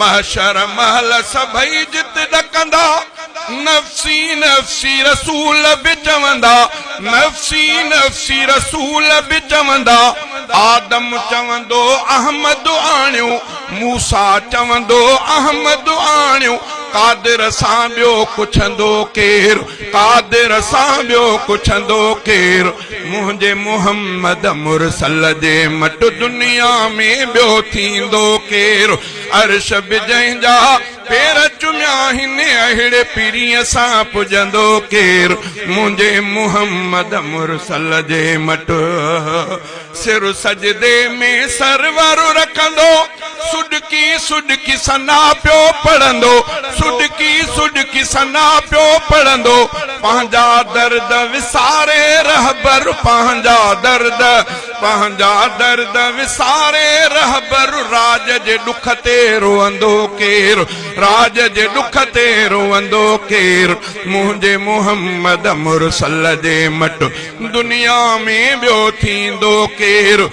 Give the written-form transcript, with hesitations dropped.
महशर महल सभई जित ॾकंदा नफ़्सी नफ़्सी रसूल बि चवंदा नफ़्सी नफ़्सी रसूल बि चवंदा आदम चवंदो अहमद आणियो मूसा चवंदो अहमद आणियो कादिर सां ॿियो पुछंदो केरु कादिर सां ॿियो पुछंदो केरु मुंहिंजे मुहम्मद मुरसल जे मट दुनिया में ॿियो थींदो केरु अर्श बि जंहिंजा पेर चुमिया हिन अहिड़े पीरीअ सां पुॼंदो केरु मुंहिंजे मुहम्मद मुरसल जे मट सिर सजदे में सरवर रखंदो सुडकी सुडकी सना पियो पढ़ंदो सुडकी सना पियो पढ़ंदो पंहिंजा दर्द विसारे रहबर पंहिंजा दर्द विसारे रहबर राज जे दुख ते रोअंदो केरु राज जे दुख ते रोअंदो केरु मुंहिंजे मुहम्मद मुरसल जे मट दुनिया में ॿियो थींदो केरु।